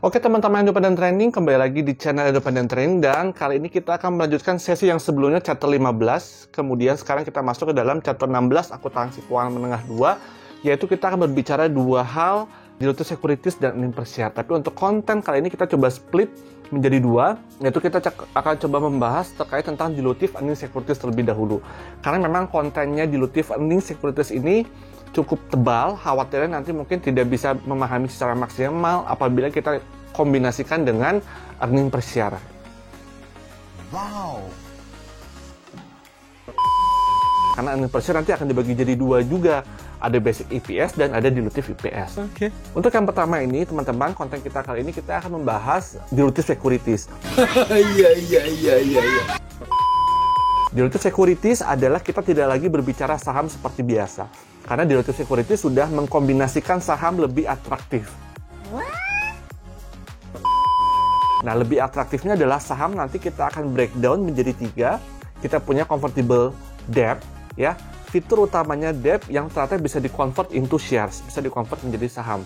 Oke teman-teman Independent Training, kembali lagi di channel Independent Training, dan kali ini kita akan melanjutkan sesi yang sebelumnya chapter 15. Kemudian sekarang kita masuk ke dalam chapter 16, akuntansi keuangan menengah 2, yaitu kita akan berbicara dua hal, dilutif securities dan earning per share. Tapi untuk konten kali ini kita coba split menjadi dua, yaitu kita akan coba membahas terkait tentang dilutif earning securities terlebih dahulu. Karena memang kontennya dilutif earning securities ini cukup tebal, khawatirnya nanti mungkin tidak bisa memahami secara maksimal apabila kita kombinasikan dengan earning per share. Wow. Karena earning per share nanti akan dibagi jadi dua juga, ada basic EPS dan ada dilutif EPS. Oke. Untuk yang pertama ini, teman-teman, konten kita kali ini kita akan membahas dilutif securities. Iya. Dilutif securities adalah kita tidak lagi berbicara saham seperti biasa. Karena dilutif securities sudah mengkombinasikan saham lebih atraktif. Nah, lebih atraktifnya adalah saham nanti kita akan breakdown menjadi tiga. Kita punya convertible debt, ya. Fitur utamanya debt yang ternyata bisa di-convert into shares, bisa di-convert menjadi saham.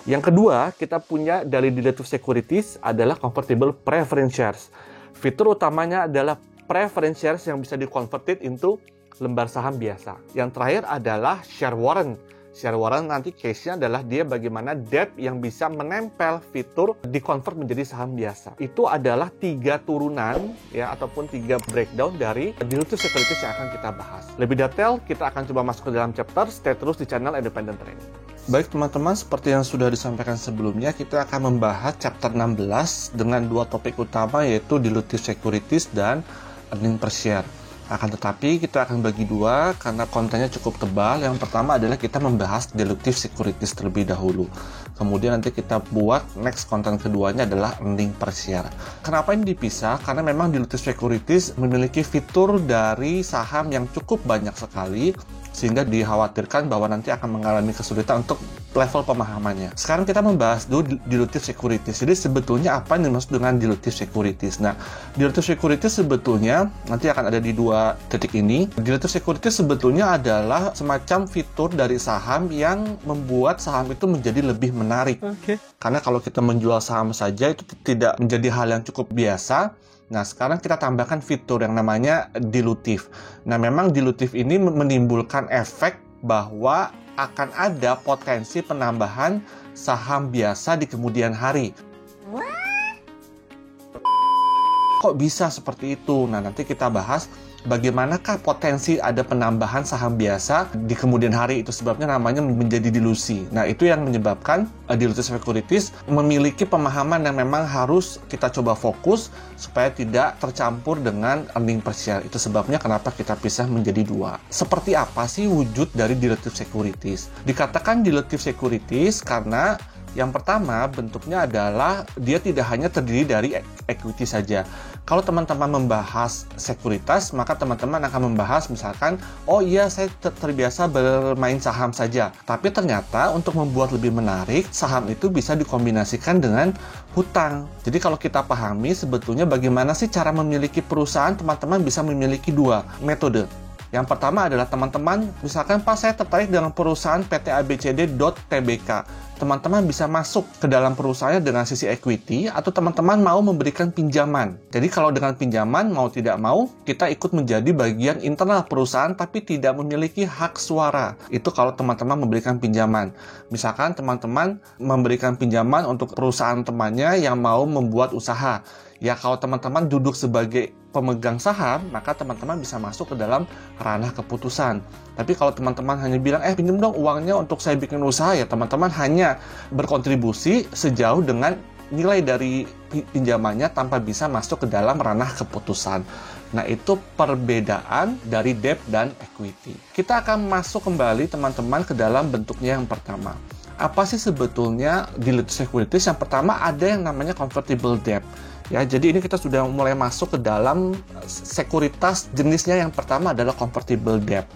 Yang kedua, kita punya dari dilutif securities adalah convertible preference shares. Fitur utamanya adalah preference shares yang bisa di-converted into lembar saham biasa. Yang terakhir adalah share warrant. Share warrant nanti case-nya adalah dia bagaimana debt yang bisa menempel fitur di-convert menjadi saham biasa. Itu adalah tiga turunan ya, ataupun tiga breakdown dari dilutif securities yang akan kita bahas. Lebih detail kita akan coba masuk ke dalam chapter. Stay terus di channel Independent Training. Baik teman-teman, seperti yang sudah disampaikan sebelumnya, kita akan membahas chapter 16 dengan dua topik utama, yaitu dilutif securities dan earning per share. Akan tetapi kita akan bagi dua karena kontennya cukup tebal. Yang pertama adalah kita membahas dilutif securities terlebih dahulu. Kemudian nanti kita buat next konten keduanya adalah earning per share. Kenapa ini dipisah? Karena memang dilutif securities memiliki fitur dari saham yang cukup banyak sekali, sehingga dikhawatirkan bahwa nanti akan mengalami kesulitan untuk level pemahamannya. Sekarang kita membahas dulu dilutif securities. Jadi sebetulnya apa yang dimaksud dengan dilutif securities? Nah, dilutif securities sebetulnya nanti akan ada di dua titik ini. Dilutif securities sebetulnya adalah semacam fitur dari saham yang membuat saham itu menjadi lebih menarik. Karena kalau kita menjual saham saja itu tidak menjadi hal yang cukup biasa. Nah, sekarang kita tambahkan fitur yang namanya dilutif. Nah, memang dilutif ini menimbulkan efek bahwa akan ada potensi penambahan saham biasa di kemudian hari. Kok bisa seperti itu? Nah, nanti kita bahas bagaimanakah potensi ada penambahan saham biasa di kemudian hari. Itu sebabnya namanya menjadi dilusi. Nah, itu yang menyebabkan dilutif securities memiliki pemahaman yang memang harus kita coba fokus supaya tidak tercampur dengan earning per share. Itu sebabnya kenapa kita pisah menjadi dua. Seperti apa sih wujud dari dilutif securities? Dikatakan dilutif securities karena yang pertama, bentuknya adalah dia tidak hanya terdiri dari equity saja. Kalau teman-teman membahas sekuritas, maka teman-teman akan membahas misalkan, oh iya saya terbiasa bermain saham saja. Tapi ternyata untuk membuat lebih menarik, saham itu bisa dikombinasikan dengan hutang. Jadi kalau kita pahami sebetulnya bagaimana sih cara memiliki perusahaan, teman-teman bisa memiliki dua metode. Yang pertama adalah teman-teman, misalkan Pak saya tertarik dengan perusahaan PT ABCD.Tbk. Teman-teman bisa masuk ke dalam perusahaannya dengan sisi equity, atau teman-teman mau memberikan pinjaman. Jadi kalau dengan pinjaman, mau tidak mau, kita ikut menjadi bagian internal perusahaan tapi tidak memiliki hak suara. Itu kalau teman-teman memberikan pinjaman. Misalkan teman-teman memberikan pinjaman untuk perusahaan temannya yang mau membuat usaha. Ya, kalau teman-teman duduk sebagai pemegang saham, maka teman-teman bisa masuk ke dalam ranah keputusan. Tapi kalau teman-teman hanya bilang, pinjam dong uangnya untuk saya bikin usaha, ya teman-teman hanya berkontribusi sejauh dengan nilai dari pinjamannya tanpa bisa masuk ke dalam ranah keputusan. Nah, itu perbedaan dari debt dan equity. Kita akan masuk kembali teman-teman ke dalam bentuknya yang pertama. Apa sih sebetulnya dilutif securities? Yang pertama ada yang namanya convertible debt. Ya, jadi ini kita sudah mulai masuk ke dalam sekuritas jenisnya. Yang pertama adalah convertible debt.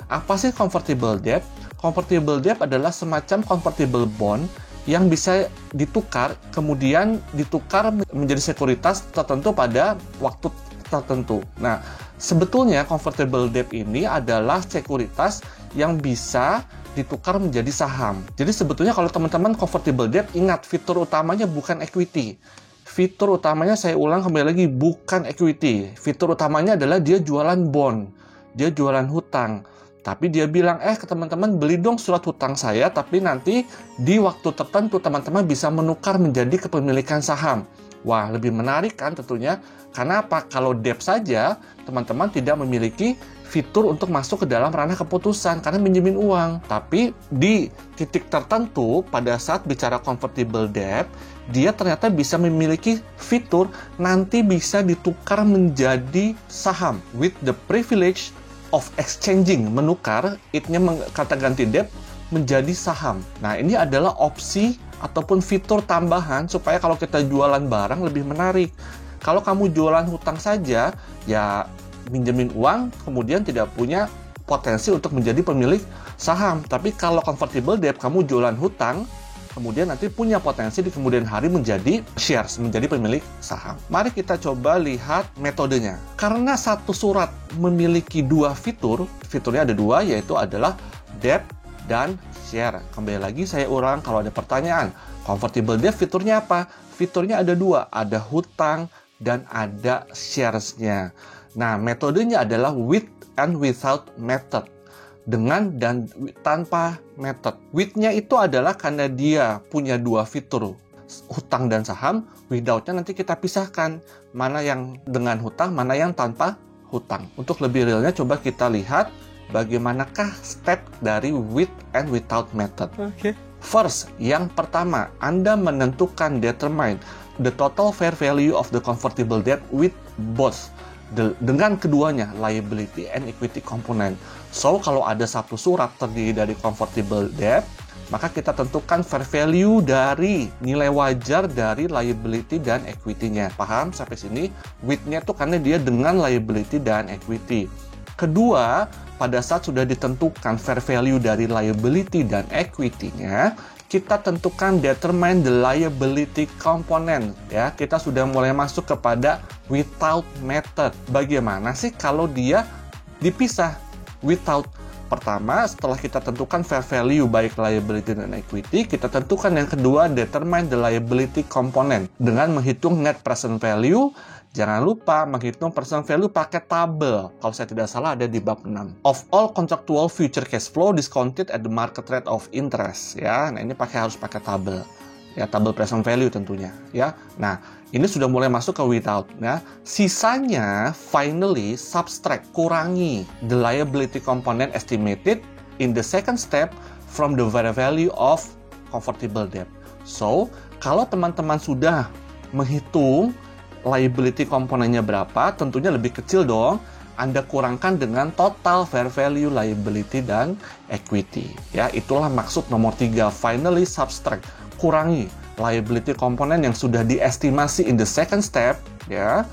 Apa sih convertible debt? Convertible debt adalah semacam convertible bond yang bisa ditukar, kemudian ditukar menjadi sekuritas tertentu pada waktu tertentu. Nah, sebetulnya convertible debt ini adalah sekuritas yang bisa ditukar menjadi saham. Jadi sebetulnya kalau teman-teman convertible debt, ingat fitur utamanya bukan equity. Fitur utamanya, saya ulang kembali lagi, bukan equity. Fitur utamanya adalah dia jualan bond, dia jualan hutang. Tapi dia bilang, ke teman-teman beli dong surat hutang saya, tapi nanti di waktu tertentu teman-teman bisa menukar menjadi kepemilikan saham. Wah, lebih menarik kan tentunya. Karena apa? Kalau debt saja, teman-teman tidak memiliki fitur untuk masuk ke dalam ranah keputusan karena minjemin uang. Tapi di titik tertentu pada saat bicara convertible debt, dia ternyata bisa memiliki fitur nanti bisa ditukar menjadi saham with the privilege of exchanging, menukar it-nya kata ganti debt menjadi saham. Nah, ini adalah opsi ataupun fitur tambahan supaya kalau kita jualan barang lebih menarik. Kalau kamu jualan hutang saja, ya minjemin uang, kemudian tidak punya potensi untuk menjadi pemilik saham. Tapi kalau convertible debt, kamu jualan hutang, kemudian nanti punya potensi di kemudian hari menjadi shares, menjadi pemilik saham. Mari kita coba lihat metodenya. Karena satu surat memiliki dua fitur, fiturnya ada dua, yaitu adalah debt dan share. Kembali lagi saya ulang kalau ada pertanyaan. Convertible debt fiturnya apa? Fiturnya ada dua, ada hutang dan ada shares-nya. Nah, metodenya adalah with and without method. Dengan dan tanpa method. With-nya itu adalah karena dia punya dua fitur, hutang dan saham. Without-nya nanti kita pisahkan. Mana yang dengan hutang, mana yang tanpa hutang. Untuk lebih realnya, coba kita lihat bagaimanakah step dari with and without method. First, yang pertama, Anda menentukan determine the total fair value of the convertible debt with both. Dengan keduanya, liability and equity component. So, kalau ada satu surat terdiri dari convertible debt, maka kita tentukan fair value dari nilai wajar dari liability dan equity-nya. Paham sampai sini? With-nya itu karena dia dengan liability dan equity. Kedua, pada saat sudah ditentukan fair value dari liability dan equity-nya, kita tentukan determine the liability component. Ya, kita sudah mulai masuk kepada without method. Bagaimana sih kalau dia dipisah? Without. Pertama, setelah kita tentukan fair value baik liability dan equity, kita tentukan yang kedua determine the liability component dengan menghitung net present value. Jangan lupa menghitung present value pakai tabel. Kalau saya tidak salah ada di bab 6. Of all contractual future cash flow discounted at the market rate of interest. Ya, nah ini harus pakai tabel. Ya, tabel present value tentunya. Ya, nah ini sudah mulai masuk ke without. Ya, sisanya finally subtract, kurangi the liability component estimated in the second step from the value of convertible debt. So, kalau teman-teman sudah menghitung liability komponennya berapa, tentunya lebih kecil dong. Anda kurangkan dengan total fair value liability dan equity. Ya, itulah maksud nomor 3, finally subtract, kurangi liability komponen yang sudah diestimasi in the second step, ya,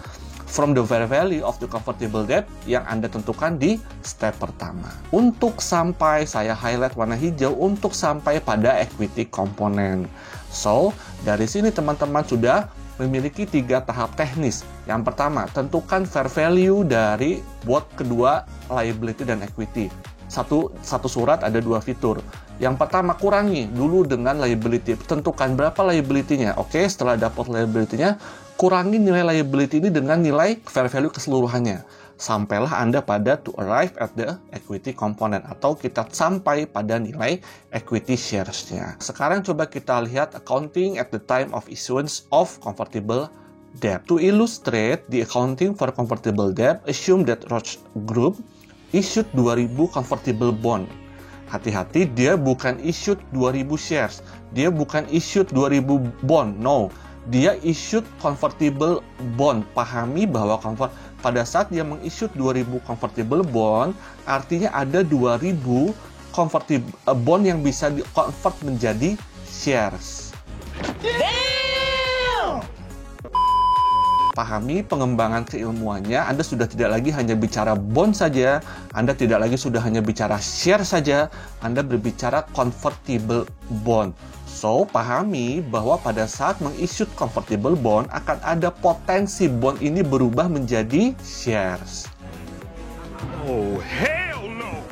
from the fair value of the convertible debt yang Anda tentukan di step pertama. Untuk sampai, saya highlight warna hijau, untuk sampai pada equity komponen. So, dari sini teman-teman sudah memiliki 3 tahap teknis. Yang pertama, tentukan fair value dari buat kedua liability dan equity. Satu surat ada 2 fitur. Yang pertama, kurangi dulu dengan liability. Tentukan berapa liability-nya. Oke, setelah dapat liability-nya, kurangi nilai liability ini dengan nilai fair value keseluruhannya. Sampailah Anda pada to arrive at the equity component, atau kita sampai pada nilai equity shares-nya. Sekarang coba kita lihat accounting at the time of issuance of convertible debt. To illustrate the accounting for convertible debt, assume that Roche Group issued 2000 convertible bond. Hati-hati, dia bukan issued 2000 shares. Dia bukan issued 2000 bond. No. Dia issued convertible bond. Pahami bahwa pada saat dia meng-issue 2000 convertible bond, artinya ada 2000 convertible bond yang bisa di-convert menjadi shares. Damn! Pahami pengembangan keilmuannya, Anda sudah tidak lagi hanya bicara bond saja, Anda tidak lagi sudah hanya bicara share saja, Anda berbicara convertible bond. So, pahami bahwa pada saat meng-issue convertible bond akan ada potensi bond ini berubah menjadi shares. Oh, hell no!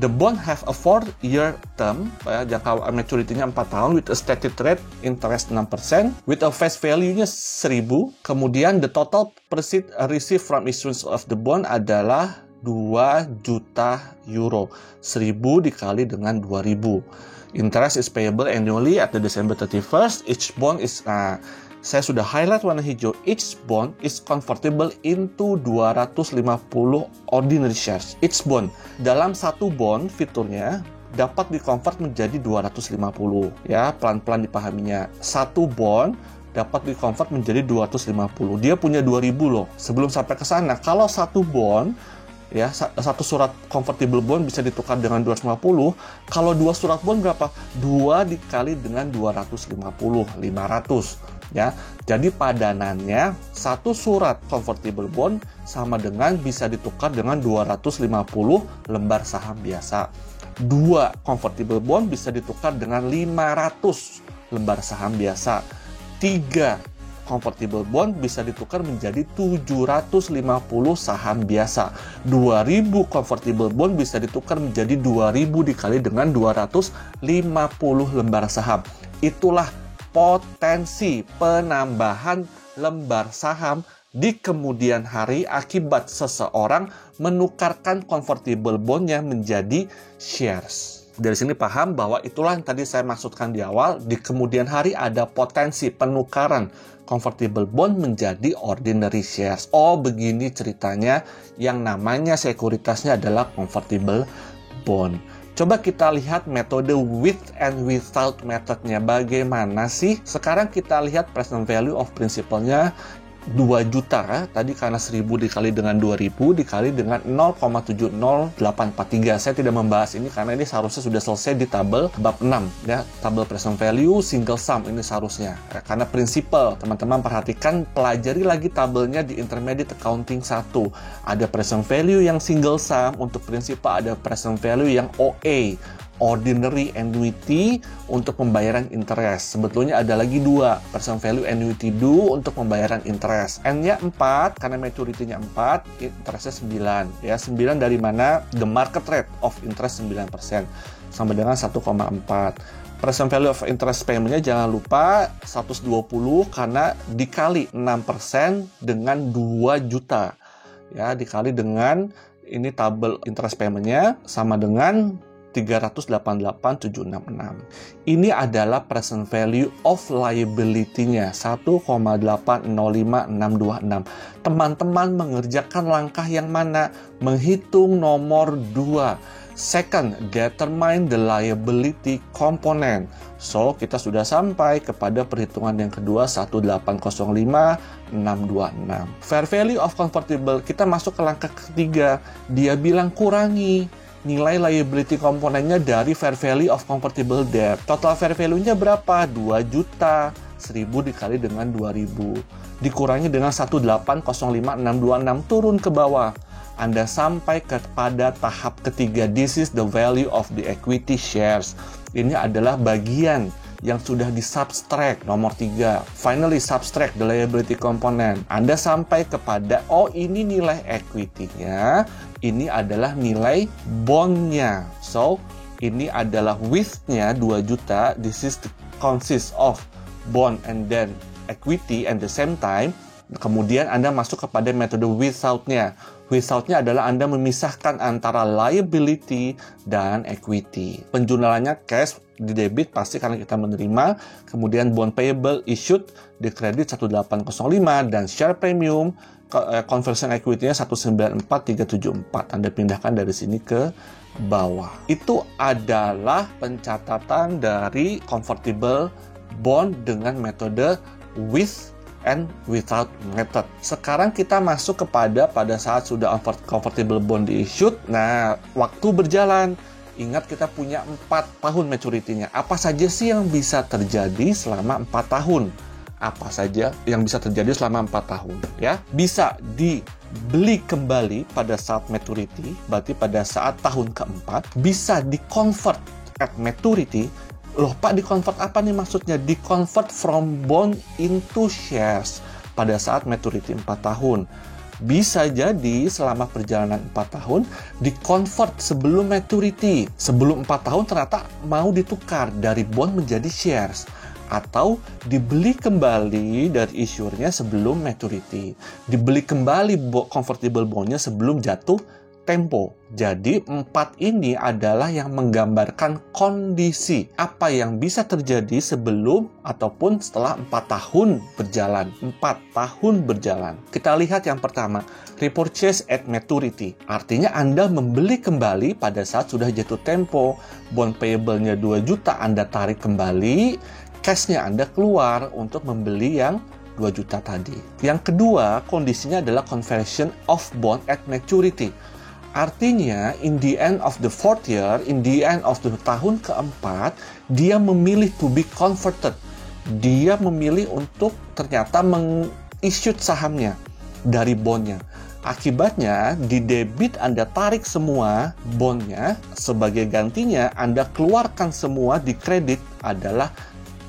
The bond have a 4-year term, jangka maturity-nya 4 tahun, with a stated rate interest 6%, with a face value-nya 1.000. Kemudian the total proceeds received from issuance of the bond adalah 2 juta euro. 1.000 dikali dengan 2.000. Interest is payable annually at the December 31st. Each bond is, saya sudah highlight warna hijau. Each bond is convertible into 250 ordinary shares. Each bond. Dalam satu bond, fiturnya dapat dikonvert menjadi 250. Ya, pelan-pelan dipahaminya. Satu bond dapat dikonvert menjadi 250. Dia punya 2.000 loh. Sebelum sampai ke sana, kalau satu bond, ya, satu surat convertible bond bisa ditukar dengan 250. Kalau dua surat bond berapa? 2 dikali dengan 250, 500. Ya, jadi padanannya satu surat convertible bond sama dengan bisa ditukar dengan 250 lembar saham biasa. 2 convertible bond bisa ditukar dengan 500 lembar saham biasa. 3 convertible bond bisa ditukar menjadi 750 saham biasa. 2000 convertible bond bisa ditukar menjadi 2000 dikali dengan 250 lembar saham. Itulah potensi penambahan lembar saham di kemudian hari akibat seseorang menukarkan convertible bondnya menjadi shares. Dari sini paham bahwa itulah yang tadi saya maksudkan di awal, di kemudian hari ada potensi penukaran convertible bond menjadi ordinary shares. Oh, begini ceritanya, yang namanya sekuritasnya adalah convertible bond. Coba kita lihat metode with and without methodnya. Bagaimana sih? Sekarang kita lihat present value of principal-nya 2 juta. Tadi karena 1.000 dikali dengan 2.000 dikali dengan 0,70843. Saya tidak membahas ini karena ini seharusnya sudah selesai di tabel bab 6. Ya, tabel present value single sum ini seharusnya. Ya, karena prinsipal, teman-teman perhatikan, pelajari lagi tabelnya di intermediate accounting 1. Ada present value yang single sum, untuk prinsipal ada present value yang OA, ordinary annuity, untuk pembayaran interest. Sebetulnya ada lagi 2, present value annuity due untuk pembayaran interest. N-nya 4 karena maturity-nya 4, interestnya 9. Ya, 9 dari mana? The market rate of interest 9%, sama dengan 1,4. Present value of interest payment-nya jangan lupa 120 karena dikali 6% dengan 2 juta. Ya, dikali dengan ini tabel interest payment-nya sama dengan 388.766. Ini adalah present value of liability-nya 1,805626. Teman-teman mengerjakan langkah yang mana? Menghitung nomor 2. Second, determine the liability component. So, kita sudah sampai kepada perhitungan yang kedua 1805626. Fair value of convertible, kita masuk ke langkah ketiga. Dia bilang kurangi nilai liability komponennya dari fair value of convertible debt. Total fair value-nya berapa? 2 juta. 1.000 dikali dengan 2.000. Dikurangi dengan 1805626, turun ke bawah. Anda sampai kepada tahap ketiga. This is the value of the equity shares. Ini adalah bagian yang sudah di-subtract, nomor 3. Finally, subtract the liability component. Anda sampai kepada, oh ini nilai equity-nya, ini adalah nilai bond-nya. So, ini adalah with-nya 2 juta. This is the consist of bond and then equity at the same time. Kemudian Anda masuk kepada metode without-nya. Without-nya adalah Anda memisahkan antara liability dan equity. Penjualannya cash, di debit pasti karena kita menerima. Kemudian bond payable issued di kredit 1805 dan share premium conversion equity-nya 194374. Anda pindahkan dari sini ke bawah. Itu adalah pencatatan dari convertible bond dengan metode with and without method. Sekarang kita masuk kepada pada saat sudah convertible bond di-issued. Nah, waktu berjalan. Ingat kita punya 4 tahun maturity-nya. Apa saja sih yang bisa terjadi selama 4 tahun? Apa saja yang bisa terjadi selama 4 tahun? Ya, bisa dibeli kembali pada saat maturity, berarti pada saat tahun keempat. Bisa di-convert at maturity. Loh Pak, di-convert apa nih maksudnya? Di-convert from bond into shares pada saat maturity 4 tahun. Bisa jadi selama perjalanan 4 tahun di-convert sebelum maturity. Sebelum 4 tahun ternyata mau ditukar dari bond menjadi shares. Atau dibeli kembali dari issuernya sebelum maturity. Dibeli kembali convertible bondnya sebelum jatuh tempo. Jadi 4 ini adalah yang menggambarkan kondisi apa yang bisa terjadi sebelum ataupun setelah 4 tahun berjalan. 4 tahun berjalan. Kita lihat yang pertama, repurchase at maturity. Artinya Anda membeli kembali pada saat sudah jatuh tempo. Bond payable-nya 2 juta Anda tarik kembali, cash-nya Anda keluar untuk membeli yang 2 juta tadi. Yang kedua, kondisinya adalah conversion of bond at maturity. Artinya, in the end of the 4th year, in the end of the tahun keempat, dia memilih to be converted. Dia memilih untuk ternyata meng-issue sahamnya dari bondnya. Akibatnya, di debit Anda tarik semua bondnya, sebagai gantinya Anda keluarkan semua di kredit adalah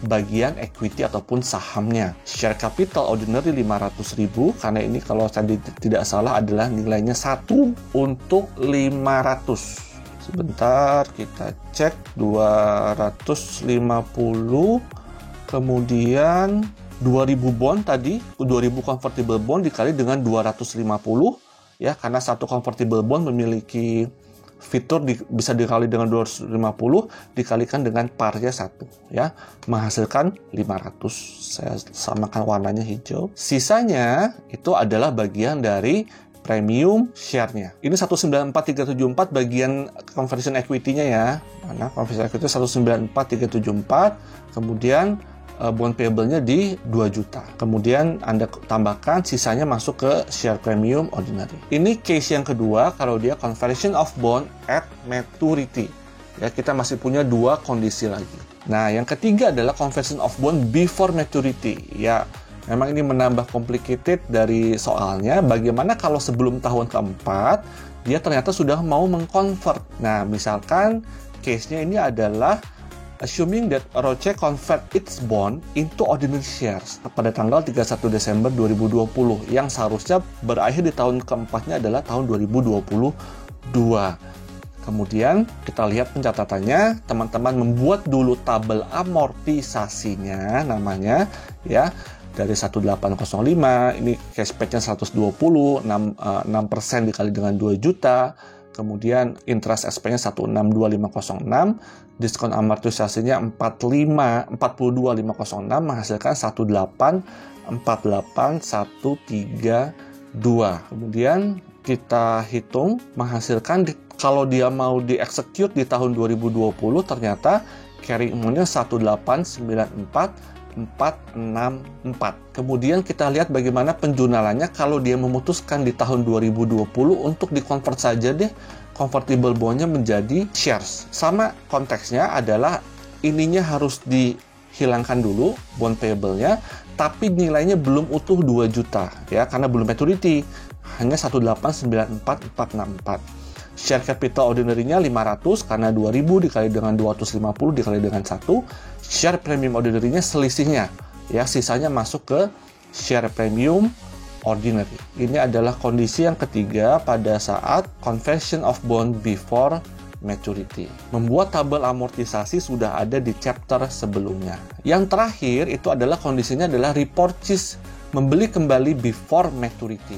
bagian equity ataupun sahamnya. Share capital ordinary 500.000, karena ini kalau saya tidak salah adalah nilainya 1 untuk 500. Sebentar kita cek, 250, kemudian 2000 bond tadi, 2000 convertible bond dikali dengan 250 ya, karena satu convertible bond memiliki fitur bisa dikali dengan 250 dikalikan dengan parnya 1 ya, menghasilkan 500. Saya samakan warnanya hijau. Sisanya itu adalah bagian dari premium share-nya. Ini 194374 bagian conversion equity-nya ya. Mana conversion equity 194374, kemudian bond payable-nya di 2 juta. Kemudian Anda tambahkan sisanya masuk ke share premium ordinary. Ini case yang kedua kalau dia conversion of bond at maturity. Ya, kita masih punya 2 kondisi lagi. Nah, yang ketiga adalah conversion of bond before maturity. Ya, memang ini menambah complicated dari soalnya. Bagaimana kalau sebelum tahun keempat dia ternyata sudah mau mengconvert. Nah, misalkan case-nya ini adalah assuming that Roche convert its bond into ordinary shares pada tanggal 31 Desember 2020 yang seharusnya berakhir di tahun keempatnya adalah tahun 2022. Kemudian kita lihat pencatatannya, teman-teman membuat dulu tabel amortisasinya namanya ya, dari 1805, ini cashback-nya 120, 6% dikali dengan 2 juta. Kemudian interest expense-nya 162506, diskon amortisasinya 42506 menghasilkan 1848132. Kemudian kita hitung menghasilkan kalau dia mau di-execute di tahun 2020 ternyata carry amount-nya 1894464. Kemudian kita lihat bagaimana penjualannya kalau dia memutuskan di tahun 2020 untuk di-convert saja deh convertible bond-nya menjadi shares. Sama konteksnya adalah ininya harus dihilangkan dulu bond payable-nya, tapi nilainya belum utuh 2 juta ya, karena belum maturity, hanya 1894464. Share capital ordinary-nya 500 karena 2000 dikali dengan 250 dikali dengan 1. Share premium ordinary-nya selisihnya ya, sisanya masuk ke share premium ordinary. Ini adalah kondisi yang ketiga pada saat conversion of bond before maturity. Membuat tabel amortisasi sudah ada di chapter sebelumnya. Yang terakhir itu adalah kondisinya adalah repurchase, membeli kembali before maturity.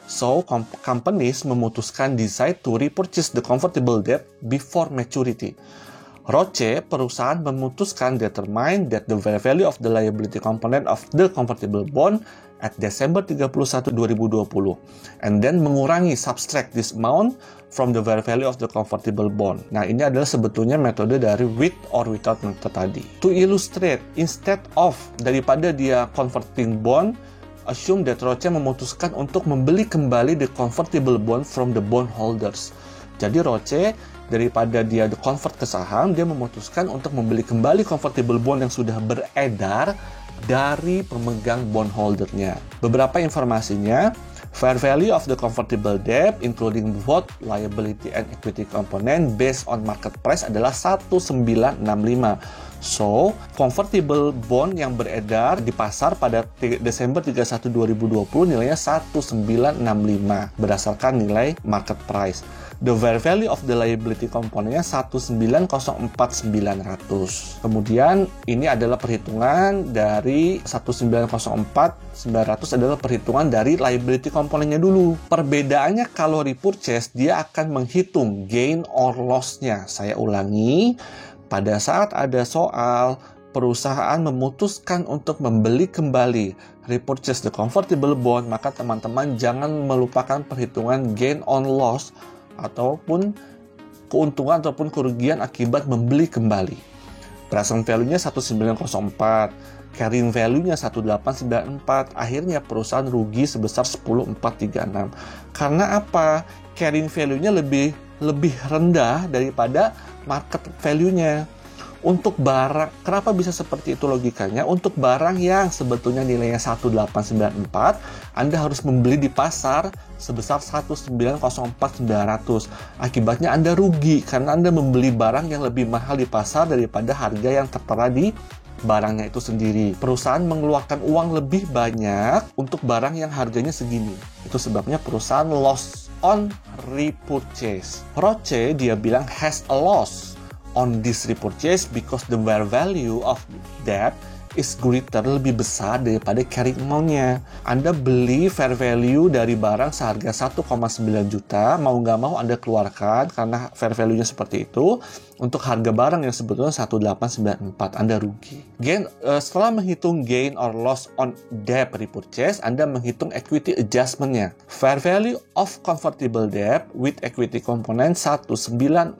So, companies memutuskan decide to repurchase the convertible debt before maturity. Roche, perusahaan memutuskan determine that the value of the liability component of the convertible bond at Desember 31, 2020 and then mengurangi subtract this amount from the value of the convertible bond. Nah, ini adalah sebetulnya metode dari with or without method tadi. To illustrate, instead of daripada dia converting bond, assume that Roche memutuskan untuk membeli kembali the convertible bond from the bondholders. Jadi Roche daripada dia convert ke saham, dia memutuskan untuk membeli kembali convertible bond yang sudah beredar dari pemegang bondholdernya. Beberapa informasinya, fair value of the convertible debt including both liability and equity component based on market price adalah 1965. So, convertible bond yang beredar di pasar pada Desember 31 2020 nilainya 1965 berdasarkan nilai market price. The value of the liability komponennya 1904900. Kemudian ini adalah perhitungan dari 1904900 adalah perhitungan dari liability komponennya dulu. Perbedaannya kalau repurchase dia akan menghitung gain or loss-nya. Saya ulangi, pada saat ada soal perusahaan memutuskan untuk membeli kembali repurchase the convertible bond, maka teman-teman jangan melupakan perhitungan gain on loss ataupun keuntungan ataupun kerugian akibat membeli kembali. Present value-nya 1904, carrying value-nya 1894, akhirnya perusahaan rugi sebesar 10436. Karena apa? Carrying value-nya lebih rendah daripada market value-nya. Untuk barang, kenapa bisa seperti itu logikanya? Untuk barang yang sebetulnya nilainya 1894, Anda harus membeli di pasar sebesar 1904900. Akibatnya Anda rugi karena Anda membeli barang yang lebih mahal di pasar daripada harga yang tertera di barangnya itu sendiri. Perusahaan mengeluarkan uang lebih banyak untuk barang yang harganya segini. Itu sebabnya perusahaan loss on repurchase. Roche dia bilang has a loss on this repurchase because the value of debt is greater, lebih besar daripada carrying amount-nya. Anda beli fair value dari barang seharga 1,9 juta, mau nggak mau Anda keluarkan karena fair value-nya seperti itu. Untuk harga barang yang sebetulnya 1894, Anda rugi. Setelah menghitung gain or loss on debt repurchase, Anda menghitung equity adjustment-nya. Fair value of convertible debt with equity component 1965.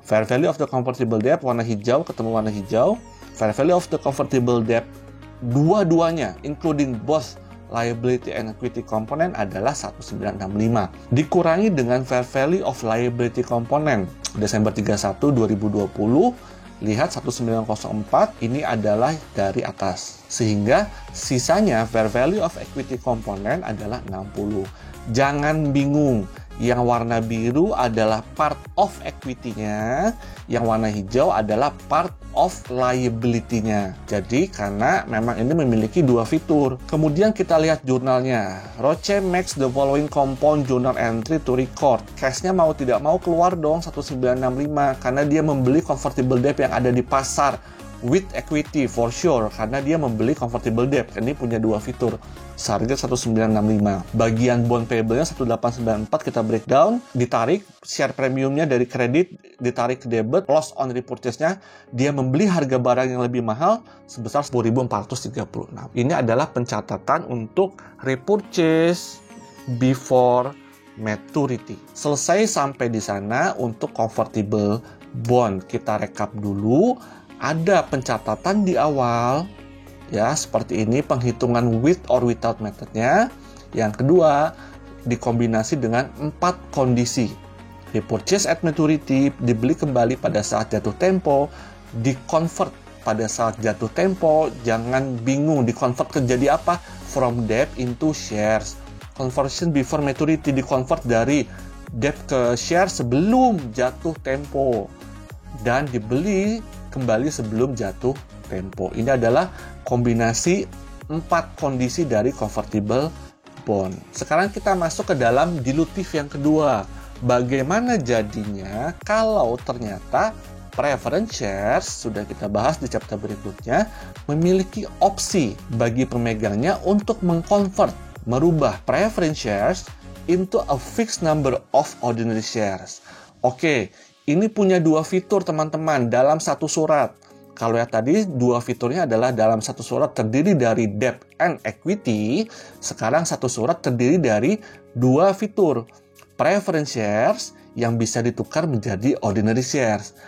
Fair value of the convertible debt warna hijau ketemu warna hijau. Fair value of the convertible debt dua-duanya including both liability and equity component adalah 1965. Dikurangi dengan fair value of liability component Desember 31 2020, lihat 1904 ini adalah dari atas. Sehingga sisanya fair value of equity component adalah 60. Jangan bingung. Yang warna biru adalah part of equity-nya, yang warna hijau adalah part of liability-nya. Jadi karena memang ini memiliki dua fitur. Kemudian kita lihat jurnalnya. Roche makes the following compound journal entry to record. Cash-nya mau tidak mau keluar dong 1965 karena dia membeli convertible debt yang ada di pasar with equity for sure karena dia membeli convertible debt. Ini punya dua fitur. Seharga 1965. Bagian bond payable-nya 1894 kita breakdown, ditarik share premiumnya dari kredit, ditarik ke debit, loss on repurchase-nya, dia membeli harga barang yang lebih mahal sebesar 10.436. Ini adalah pencatatan untuk repurchase before maturity. Selesai sampai di sana untuk convertible bond. Kita rekap dulu, ada pencatatan di awal. Ya, seperti ini penghitungan with or without methodnya. Yang kedua, dikombinasi dengan 4 kondisi. Repurchase at maturity, dibeli kembali pada saat jatuh tempo, di-convert pada saat jatuh tempo, jangan bingung di-convert ke jadi apa? From debt into shares. Conversion before maturity, di-convert dari debt ke share sebelum jatuh tempo. Dan dibeli kembali sebelum jatuh tempo. Ini adalah kombinasi 4 kondisi dari convertible bond. Sekarang kita masuk ke dalam dilutif yang kedua. Bagaimana jadinya kalau ternyata preference shares, sudah kita bahas di chapter berikutnya, memiliki opsi bagi pemegangnya untuk mengconvert, merubah preference shares into a fixed number of ordinary shares. Oke, ini punya dua fitur teman-teman dalam satu surat. Kalau yang tadi dua fiturnya adalah dalam satu surat terdiri dari debt and equity, sekarang satu surat terdiri dari dua fitur. Preference shares yang bisa ditukar menjadi ordinary shares.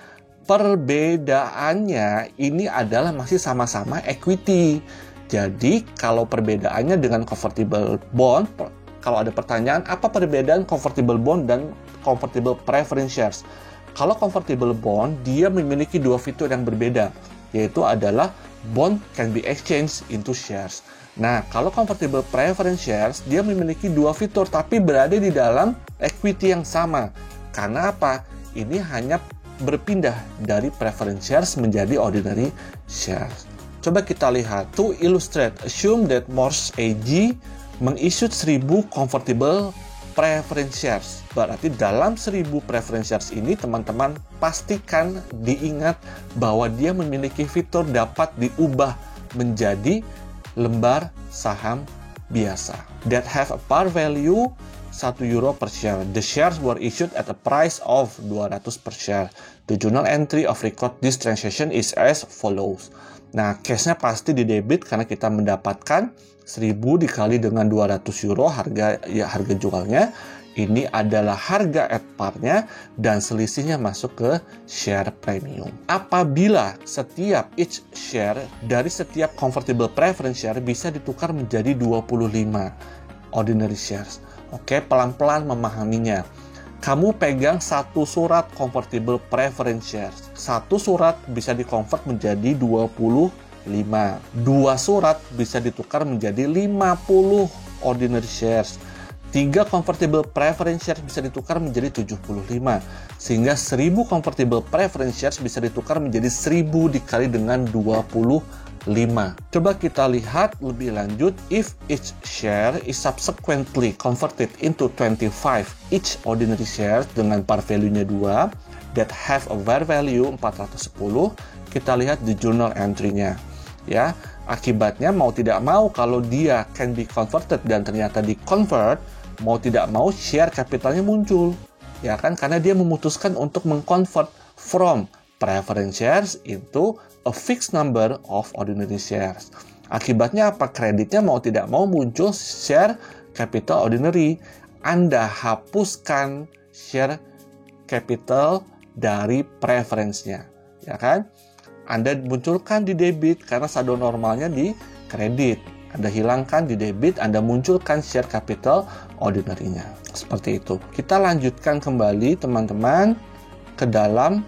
Perbedaannya ini adalah masih sama-sama equity. Jadi kalau perbedaannya dengan convertible bond, kalau ada pertanyaan apa perbedaan convertible bond dan convertible preference shares? Kalau convertible bond, dia memiliki dua fitur yang berbeda, yaitu adalah bond can be exchanged into shares. Nah, kalau convertible preference shares, dia memiliki dua fitur, tapi berada di dalam equity yang sama. Karena apa? Ini hanya berpindah dari preference shares menjadi ordinary shares. Coba kita lihat. To illustrate, assume that Morse AG mengissued 1000 convertible preference shares. Berarti dalam 1000 preference shares ini, teman-teman pastikan diingat bahwa dia memiliki fitur dapat diubah menjadi lembar saham biasa that have a par value €1 per share. The shares were issued at a price of 200 per share. The journal entry of record this transaction is as follows. Nah, case-nya pasti di debit karena kita mendapatkan 1000 dikali dengan €200 harga jualnya. Ini adalah harga at par-nya dan selisihnya masuk ke share premium. Apabila setiap each share dari setiap convertible preference share bisa ditukar menjadi 25 ordinary shares. Oke, pelan-pelan memahaminya. Kamu pegang satu surat convertible preference shares. Satu surat bisa dikonvert menjadi 25. Dua surat bisa ditukar menjadi 50 ordinary shares. 3 convertible preference shares bisa ditukar menjadi 75. Sehingga 1000 convertible preference shares bisa ditukar menjadi 1000 dikali dengan 25. Coba kita lihat lebih lanjut. If each share is subsequently converted into 25 each ordinary shares dengan par value-nya 2 that have a var value 410, kita lihat di journal entry-nya. Ya, akibatnya mau tidak mau kalau dia can be converted dan ternyata di-convert, mau tidak mau share capitalnya muncul. Ya kan, karena dia memutuskan untuk meng-convert from preference shares into a fixed number of ordinary shares. Akibatnya apa? Kreditnya mau tidak mau muncul share capital ordinary. Anda hapuskan share capital dari preference-nya, ya kan? Anda munculkan di debit karena saldo normalnya di kredit. Anda hilangkan di debit, Anda munculkan share capital ordinary-nya. Seperti itu. Kita lanjutkan kembali teman-teman ke dalam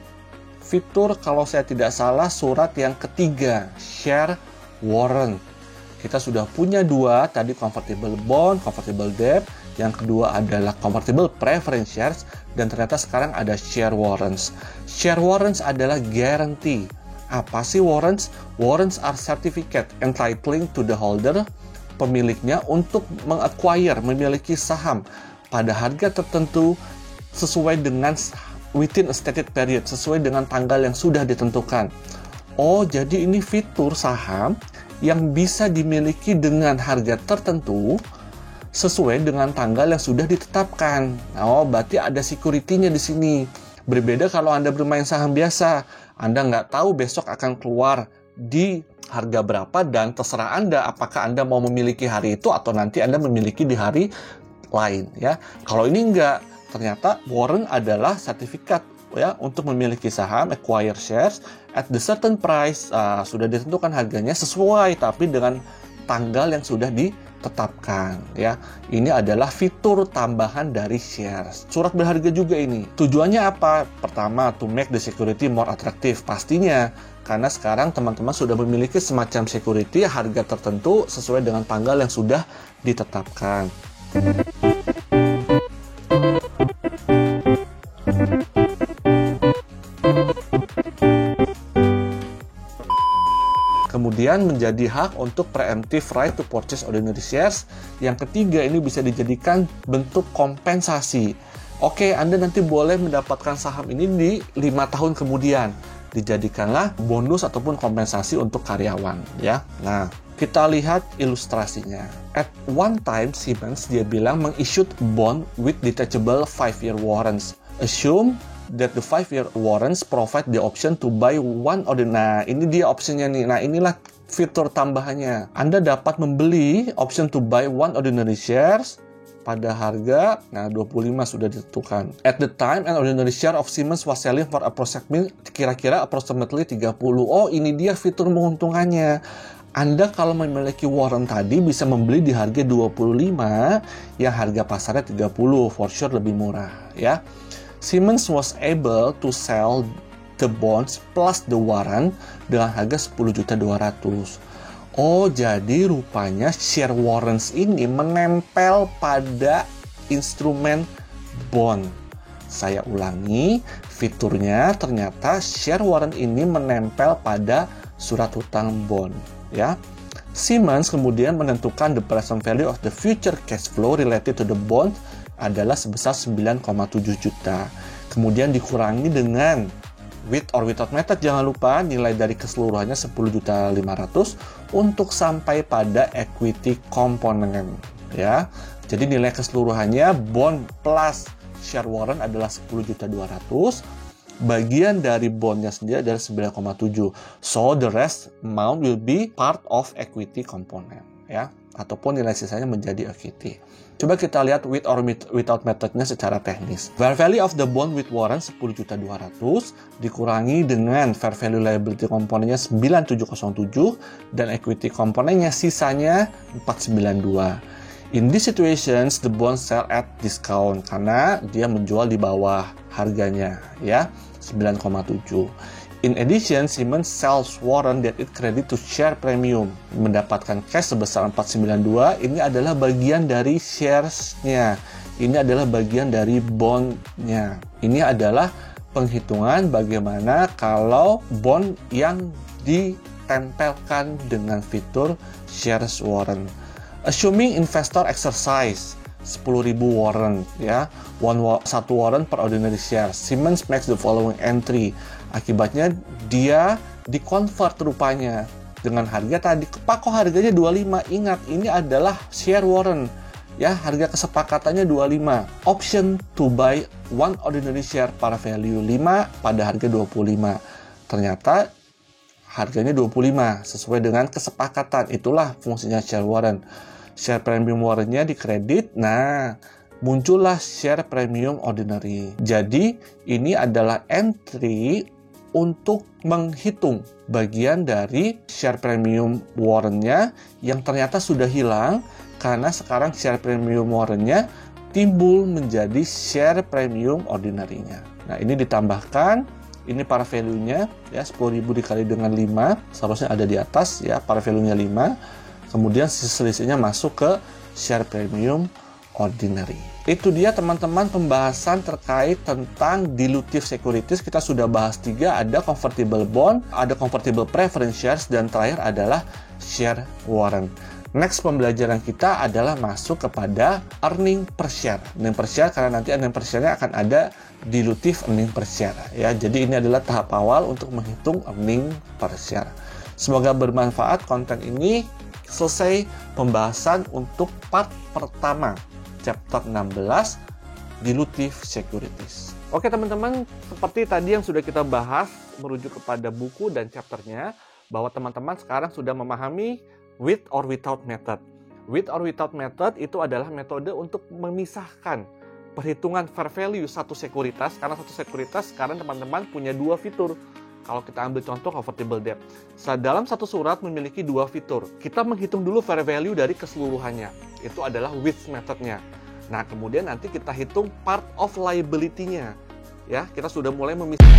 fitur, kalau saya tidak salah, surat yang ketiga, share warrant. Kita sudah punya dua, tadi convertible bond, convertible debt. Yang kedua adalah convertible preference shares, dan ternyata sekarang ada share warrants. Share warrants adalah guarantee. Apa sih warrants? Warrants are certificate entitling to the holder, pemiliknya, untuk meng-acquire, memiliki saham pada harga tertentu sesuai dengan within a stated period, sesuai dengan tanggal yang sudah ditentukan. Oh, jadi ini fitur saham yang bisa dimiliki dengan harga tertentu sesuai dengan tanggal yang sudah ditetapkan. Oh, berarti ada security-nya di sini. Berbeda kalau Anda bermain saham biasa. Anda nggak tahu besok akan keluar di harga berapa dan terserah Anda apakah Anda mau memiliki hari itu atau nanti Anda memiliki di hari lain, ya. Kalau ini enggak, ternyata warrant adalah sertifikat, ya, untuk memiliki saham, acquire shares at the certain price, sudah ditentukan harganya sesuai tapi dengan tanggal yang sudah ditetapkan, ya. Ini adalah fitur tambahan dari shares. Surat berharga juga ini. Tujuannya apa? Pertama, to make the security more attractive. Pastinya karena sekarang teman-teman sudah memiliki semacam security harga tertentu sesuai dengan tanggal yang sudah ditetapkan. Kemudian menjadi hak untuk preemptive right to purchase ordinary shares. Yang ketiga, ini bisa dijadikan bentuk kompensasi. Oke, Anda nanti boleh mendapatkan saham ini di 5 tahun kemudian. Dijadikanlah bonus ataupun kompensasi untuk karyawan, ya. Nah, kita lihat ilustrasinya. At one time, Siemens, dia bilang meng-issued bond with detachable 5-year warrants. Assume that the 5-year warrants provide the option to buy one ordinary. Nah, ini dia optionnya nih. Nah, inilah fitur tambahannya. Anda dapat membeli option to buy one ordinary shares pada harga, 25 sudah ditentukan. At the time, an ordinary share of Siemens was selling for approximately 30. Oh, ini dia fitur menguntungkannya. Anda kalau memiliki warrant tadi bisa membeli di harga 25, yang harga pasarnya 30, for sure lebih murah, ya. Siemens was able to sell the bonds plus the warrant dengan harga 10.200.000. Oh, jadi rupanya share warrants ini menempel pada instrumen bond. Saya ulangi, fiturnya ternyata share warrant ini menempel pada surat hutang bond, ya. Simmons kemudian menentukan the present value of the future cash flow related to the bond adalah sebesar 9,7 juta. Kemudian dikurangi dengan with or without method, jangan lupa nilai dari keseluruhannya 10.500.000 untuk sampai pada equity component, ya. Jadi nilai keseluruhannya bond plus share warrant adalah 10.200.000. Bagian dari bondnya sendiri adalah 9,7. So the rest amount will be part of equity component, ya, ataupun nilai sisanya menjadi equity. Coba kita lihat with or without methodnya secara teknis. Fair value of the bond with warrant 10.200.000 dikurangi dengan fair value liability komponennya 9.707 dan equity komponennya sisanya 492. In these situations, the bond sell at discount karena dia menjual di bawah harganya, ya, 9,7. In addition, Simmons sells warrant that it credit to share premium, mendapatkan cash sebesar 492. Ini adalah bagian dari shares-nya. Ini adalah bagian dari bond-nya. Ini adalah penghitungan bagaimana kalau bond yang ditempelkan dengan fitur shares warrant. Assuming investor exercise 10.000 warrant, ya, satu warrant per ordinary share, Simmons makes the following entry. Akibatnya dia dikonvert rupanya dengan harga tadi. Kok harganya 25? Ingat, ini adalah share warrant, ya, harga kesepakatannya 25. Option to buy one ordinary share para value 5 pada harga 25. Ternyata harganya 25 sesuai dengan kesepakatan. Itulah fungsinya share warrant. Share premium warrantnya dikredit, nah muncullah share premium ordinary. Jadi ini adalah entry untuk menghitung bagian dari share premium warrantnya yang ternyata sudah hilang karena sekarang share premium warrantnya timbul menjadi share premium ordinary-nya. Nah ini ditambahkan, ini para value-nya, ya, 10.000 dikali dengan 5, seharusnya ada di atas, ya, para value-nya 5. Kemudian selisihnya masuk ke share premium ordinary. Itu dia teman-teman pembahasan terkait tentang dilutive securities. Kita sudah bahas 3, ada convertible bond, ada convertible preference shares, dan terakhir adalah share warrant. Next pembelajaran kita adalah masuk kepada earning per share. Earning per share karena nanti earning per share-nya akan ada dilutive earning per share, ya. Jadi ini adalah tahap awal untuk menghitung earning per share. Semoga bermanfaat konten ini. Selesai pembahasan untuk part pertama chapter 16 dilutive securities. Oke teman-teman, seperti tadi yang sudah kita bahas merujuk kepada buku dan chapternya, bahwa teman-teman sekarang sudah memahami with or without method. With or without method itu adalah metode untuk memisahkan perhitungan fair value satu sekuritas, karena satu sekuritas sekarang teman-teman punya 2 fitur. Kalau kita ambil contoh convertible debt, dalam satu surat memiliki 2 fitur. Kita menghitung dulu fair value dari keseluruhannya. Itu adalah with methodnya. Nah, kemudian nanti kita hitung part of liability-nya. Ya, kita sudah mulai memisahkan